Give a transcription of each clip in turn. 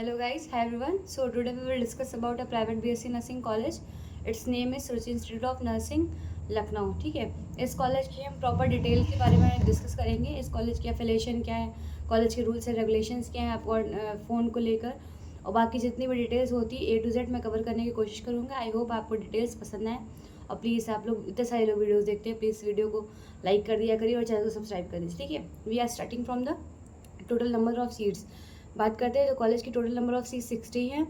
Hello guys, hi everyone. So today we will discuss about a private BSc Nursing college. Its name is Ruchi Institute of Nursing, Lucknow. ठीक है, इस college की हम proper detail के बारे में discuss करेंगे. इस कॉलेज की एफिलिएशन क्या है, कॉलेज के रूल्स एंड रेगुलेशंस क्या हैं, आपको फ़ोन को लेकर और बाकी जितनी भी डिटेल्स होती है A to Z मैं कवर करने की कोशिश करूँगा. आई होप आपको डिटेल्स पसंद आए और प्लीज़ आप लोग इतने सारे लोग वीडियोज़ देखते हैं, प्लीज़ वीडियो को लाइक कर दिया करिए और चैनल को सब्सक्राइब कर दीजिए. ठीक है, we are starting from the total number of seats. बात करते हैं तो कॉलेज की टोटल नंबर ऑफ सीट 60 है.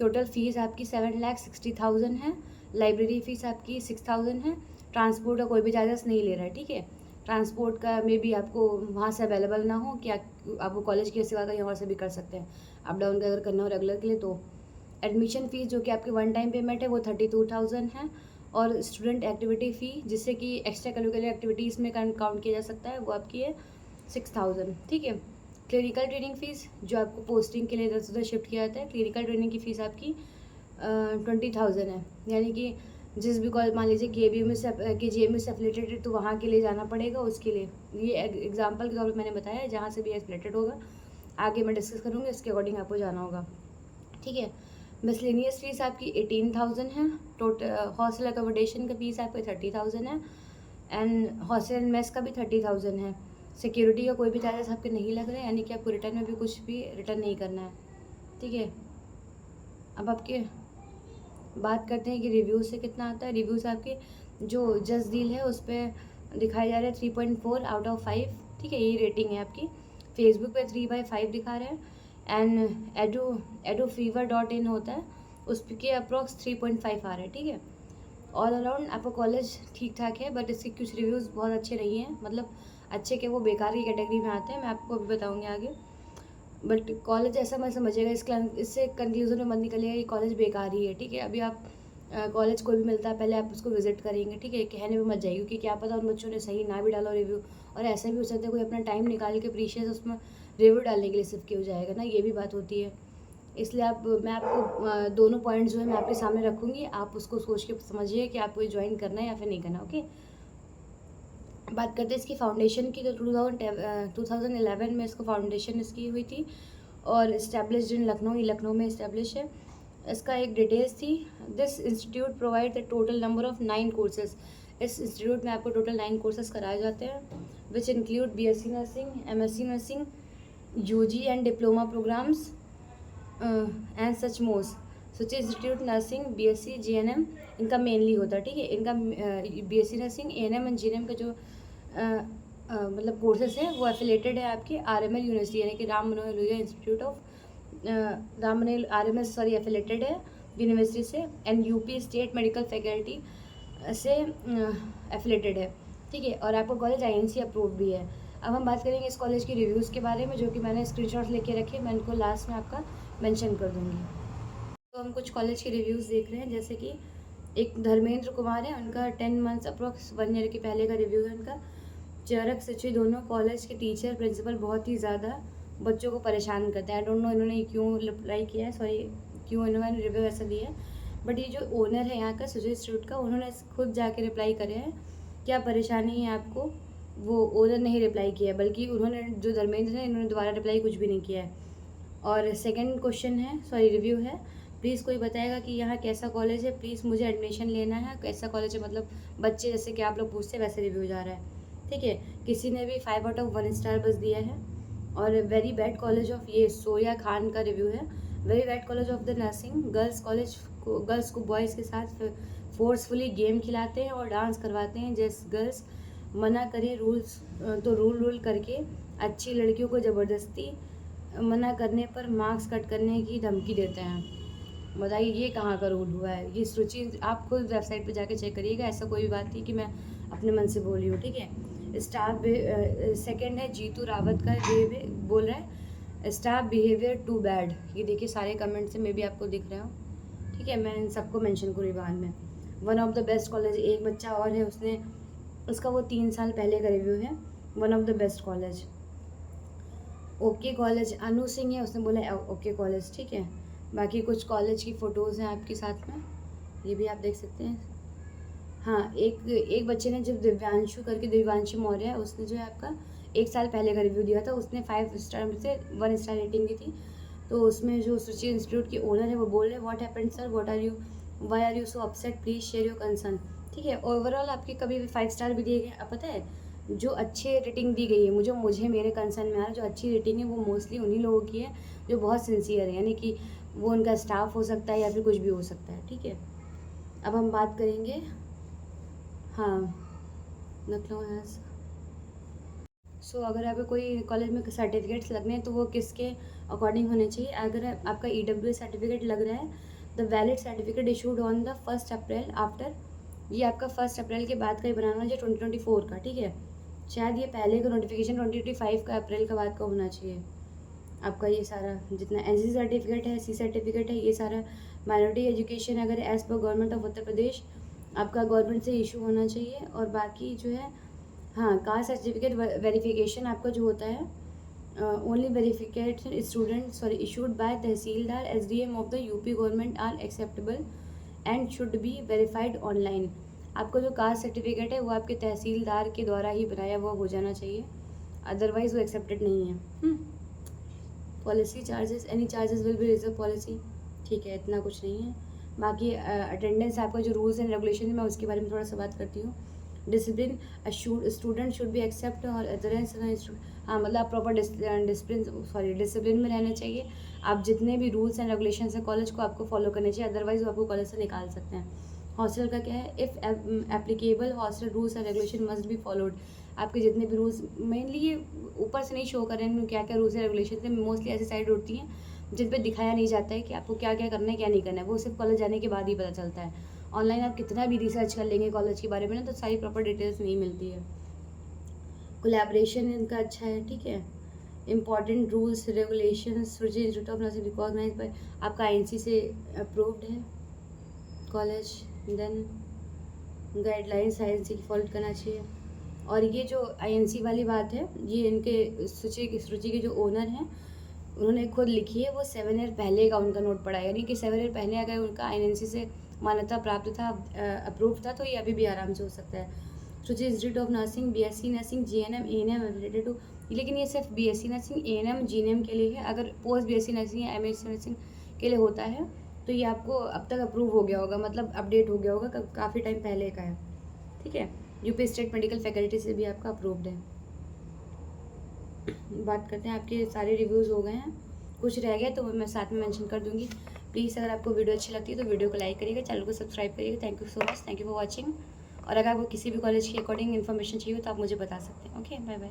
टोटल फीस आपकी 7,60,000 है. लाइब्रेरी फीस आपकी 6,000 है. ट्रांसपोर्ट का कोई भी चार्जेस नहीं ले रहा है. ठीक है, ट्रांसपोर्ट का मे बी आपको वहाँ से अवेलेबल ना हो कि आपको कॉलेज के सिवा कहीं और से भी कर सकते हैं अप डाउन का अगर करना हो रेगुलर के लिए. तो एडमिशन फ़ीस जो कि आपकी वन टाइम पेमेंट है वो 32,000 है. और स्टूडेंट एक्टिविटी फ़ी जिससे कि एक्स्ट्रा करिकुलर एक्टिविटीज़ में काउंट किया जा सकता है वो आपकी है 6,000. ठीक है, क्लिनिकल ट्रेनिंग फ़ीस जो आपको पोस्टिंग के लिए इधर से उधर शिफ्ट किया जाता है, क्लिनिकल ट्रेनिंग की फ़ीस आपकी 20,000 है. यानी कि जिस भी कॉलेज मान लीजिए KBU में से KGMU से एफिलेटेड है तो वहाँ के लिए जाना पड़ेगा. उसके लिए ये एग्जांपल के तौर पर मैंने बताया, जहाँ से भी एफिलेटेड होगा आगे मैं डिस्कस करूँगी, इसके अकॉर्डिंग आपको जाना होगा. ठीक है, मिसलेनियस फीस आपकी 18,000 है. टोटल हॉस्टल अकोमोडेशन का फीस आपका 30,000 है. एंड हॉस्टल एंड मेस का भी 30,000 है. सिक्योरिटी का कोई भी चार्जेस आपके नहीं लग रहे हैं, यानी कि आपको रिटर्न में भी कुछ भी रिटर्न नहीं करना है. ठीक है, अब आपके बात करते हैं कि रिव्यूज़ से कितना आता है. रिव्यूज़ आपके जो जस्ट डील है उस पर दिखाए जा रहे हैं 3.4 आउट ऑफ 5. ठीक है, यही रेटिंग है आपकी. फेसबुक पे 3/5 दिखा रहे हैं. एंड edufever.in होता है, उस के अप्रॉक्स 3.5 आ रहे हैं. ठीक है, ऑल अराउंड आपका कॉलेज ठीक ठाक है, बट इसके कुछ रिव्यूज़ बहुत अच्छे नहीं हैं. मतलब अच्छे के वो बेकार की कैटेगरी में आते हैं, मैं आपको अभी बताऊंगी आगे. बट कॉलेज ऐसा मैं समझिएगा, इससे कंक्लूजन में मत निकलिएगा कि कॉलेज बेकार ही है. ठीक है, अभी आप कॉलेज कोई भी मिलता है पहले आप उसको विजिट करेंगे. ठीक है, कहने में मत जाइए क्योंकि क्या पता उन बच्चों ने सही ना भी डाला रिव्यू, और ऐसा भी हो सकता है कोई अपना टाइम निकाल के प्रीशियस उसमें रिव्यू डालने के लिए सिर्फ क्यों जाएगा ना, ये भी बात होती है. इसलिए मैं आपको दोनों पॉइंट्स जो है मैं आपके सामने रखूँगी, आप उसको सोच के समझिए कि आपको ज्वाइन करना है या फिर नहीं करना. ओके, बात करते हैं इसकी फाउंडेशन की. तो 2011 में इसको फाउंडेशन इसकी हुई थी और इस्टेब्लिश्ड इन लखनऊ में इस्टेब्लिश है. इसका एक डिटेल्स थी. This institute provide the total number of 9 courses. इस इंस्टीट्यूट में आपको टोटल 9 कोर्सेज कराए जाते हैं which include BSc nursing, MSc nursing, UG and diploma programmes and such most. Suchi institute nursing, BSc, GNM इनका मेनली होता है. ठीक है, इनका BSc nursing, ANM and GNM का जो मतलब कोर्सेस हैं वो एफिलेटेड है आपकी RML यूनिवर्सिटी, यानी कि Ram Manohar Lohia institute of RMS affiliated है यूनिवर्सिटी से. And UP state medical faculty से एफिलेटेड है. ठीक है, और आपका कॉलेज INC अप्रूव भी है. अब हम बात करेंगे इस कॉलेज की रिव्यूज़ के बारे में, जो कि मैंने स्क्रीनशॉट लेके रखे, मैं इनको लास्ट में आपका मेंशन कर दूँगी. तो हम कुछ कॉलेज के रिव्यूज़ देख रहे हैं, जैसे कि एक धर्मेंद्र कुमार है, उनका 10 मंथ्स अप्रॉक्स 1 ईयर के पहले का रिव्यू है उनका. चरक सची दोनों कॉलेज के टीचर प्रिंसिपल बहुत ही ज़्यादा बच्चों को परेशान करते हैं. आई डोंट नो इन्होंने क्यों रिप्लाई किया है, सॉरी क्यों इन्होंने रिव्यू ऐसा दिया है. बट ये जो ओनर है यहाँ का सुजय इंस्टीट्यूट का, उन्होंने खुद जाके रिप्लाई करे हैं. क्या परेशानी है आपको, वो ओनर नहीं रिप्लाई किया है, बल्कि उन्होंने जो धर्मेंद्र है इन्होंने दोबारा रिप्लाई कुछ भी नहीं किया है. और सेकंड क्वेश्चन है, सॉरी रिव्यू है, प्लीज़ कोई बताएगा कि यहाँ कैसा कॉलेज है, प्लीज़ मुझे एडमिशन लेना है, कैसा कॉलेज है. मतलब बच्चे जैसे कि आप लोग पूछते हैं वैसे रिव्यू जा रहा है. ठीक है, किसी ने भी 5 आउट ऑफ 1 स्टार बस दिया है. और वेरी बैड कॉलेज ऑफ, ये सोया खान का रिव्यू है. Very bad college of the nursing. Girls को बॉयज़ के साथ फोर्सफुली गेम खिलाते हैं और डांस करवाते हैं. जैसे गर्ल्स मना करें रूल्स तो रूल करके अच्छी लड़कियों को ज़बरदस्ती मना करने पर मार्क्स कट करने की धमकी देते हैं. बताइए ये कहाँ का रूल हुआ है. ये सोचिए, आप खुद वेबसाइट पे जाके चेक करिएगा, ऐसा कोई भी बात नहीं कि मैं अपने मन से बोली हूँ. ठीक है, स्टाफ सेकंड है जीतू रावत का बोल रहा है स्टाफ बिहेवियर टू बैड. ये देखिए सारे कमेंट से मे भी आपको दिख रहे हो. ठीक है, मैं इन सबको मेंशन करूँगी बाद में. One of the best college, एक बच्चा और है, उसने उसका वो 3 साल पहले का रिव्यू है. One of the best college okay college, Anu Singh है, उसने बोला ओके कॉलेज. ठीक है, बाकी कुछ कॉलेज की फ़ोटोज़ हैं आपके साथ में, ये भी आप देख सकते हैं. हाँ, एक बच्चे ने जब दिव्यांशु मौर्य है, उसने जो है आपका 1 साल पहले का रिव्यू दिया था, उसने 5 स्टार में से 1 स्टार रेटिंग दी थी. तो उसमें जो सुची इंस्टीट्यूट की ओनर है वो बोल रहे हैं what happened sir, why are you so upset, please share your concern. ठीक है, ओवरऑल आपके कभी भी 5 स्टार भी दिए गए। अब पता है जो अच्छी रेटिंग दी गई है मुझे मेरे कंसर्न में आ रहा है, जो अच्छी रेटिंग है वो मोस्टली उन्हीं लोगों की है जो बहुत सिंसियर है, यानी कि वो उनका स्टाफ हो सकता है या फिर कुछ भी हो सकता है। ठीक है, अब हम बात करेंगे, हाँ, लखनऊ हैज़ सो अगर आपको कोई कॉलेज में सर्टिफिकेट्स लगने हैं तो वो किसके अकॉर्डिंग होने चाहिए। अगर आपका EWS सर्टिफिकेट लग रहा है, the valid certificate issued on the 1 April after, ये आपका 1 अप्रैल के बाद का ही बनाना है, जो 2024 का। ठीक है, शायद ये पहले का नोटिफिकेशन 2025 का अप्रैल का बाद का होना चाहिए। आपका ये सारा जितना NC सर्टिफिकेट है, C सर्टिफिकेट है, ये सारा माइनॉरिटी एजुकेशन अगर as per government of Uttar Pradesh आपका गवर्नमेंट से इशू होना चाहिए। और बाकी जो है, हाँ, कास्ट सर्टिफिकेट वेरिफिकेशन आपका जो होता है, only verification student issued by tehsildar SDM of the UP government are acceptable and should be verified online. आपका जो कास्ट सर्टिफिकेट है वो आपके तहसीलदार के द्वारा ही बनाया हुआ हो जाना चाहिए, अदरवाइज वो एक्सेप्टेड नहीं है। Policy charges, any charges will be reserve policy. ठीक है, इतना कुछ नहीं है। बाकी अटेंडेंस आपका जो रूल्स एंड रेगुलेशन है मैं उसके बारे में थोड़ा सा बात करती हूँ। Discipline, student should be accept और अदरेंस, हाँ, मतलब आप प्रॉपर डिसिप्लिन में रहना चाहिए। आप जितने भी रूल्स एंड रेगुलेशन है कॉलेज को आपको फॉलो करने चाहिए, अदरवाइज वो आपको कॉलेज से निकाल सकते हैं। हॉस्टल का क्या है, if applicable hostel rules and regulation must be followed. आपके जितने भी रूल्स, मेनली ये ऊपर से नहीं शो कर रहे हैं क्या क्या रूल्स एंड रेगुलेशन है, मोस्टली ऐसी साइड होती हैं जिन पे दिखाया नहीं जाता है कि आपको क्या क्या करना है क्या नहीं करना है, वो सिर्फ कॉलेज जाने के बाद ही पता चलता है। ऑनलाइन आप कितना भी रिसर्च कर लेंगे कॉलेज के बारे में ना, तो सारी प्रॉपर डिटेल्स नहीं मिलती है। कोलैबोरेशन इनका अच्छा है। ठीक है, important rules regulations institute of nursing recognize by, आपका INC से अप्रूव्ड है कॉलेज। देन गाइडलाइंस INC की फॉलो करना चाहिए। और ये जो INC वाली बात है, ये इनके सुची के जो ओनर हैं उन्होंने खुद लिखी है, वो 7 ईयर पहले का उनका नोट पड़ा है, यानी कि 7 ईयर पहले अगर उनका INC से मान्यता प्राप्त था, अप्रूव था, तो ये अभी भी आराम से हो सकता है। Suchi institute of nursing, BSc nursing, GNM ANM related to, लेकिन ये सिर्फ BSc नर्सिंग ANM GNM के लिए है। अगर पोस्ट BSc नर्सिंग या MSc नर्सिंग के लिए होता है तो ये आपको अब तक अप्रूव हो गया होगा, मतलब अपडेट हो गया होगा, काफ़ी टाइम पहले का है। ठीक है, UP स्टेट मेडिकल फैकल्टी से भी आपका अप्रूव्ड है। बात करते हैं, आपके सारे रिव्यूज़ हो गए हैं, कुछ रह गया तो मैं साथ में मेंशन कर दूंगी। प्लीज़ अगर आपको वीडियो अच्छी लगती है तो वीडियो को लाइक करिएगा, चैनल को सब्सक्राइब करिएगा। Thank you so much, thank you for watching. और अगर आपको किसी भी कॉलेज की अकॉर्डिंग इन्फॉर्मेशन चाहिए तो आप मुझे बता सकते हैं। Okay, bye bye.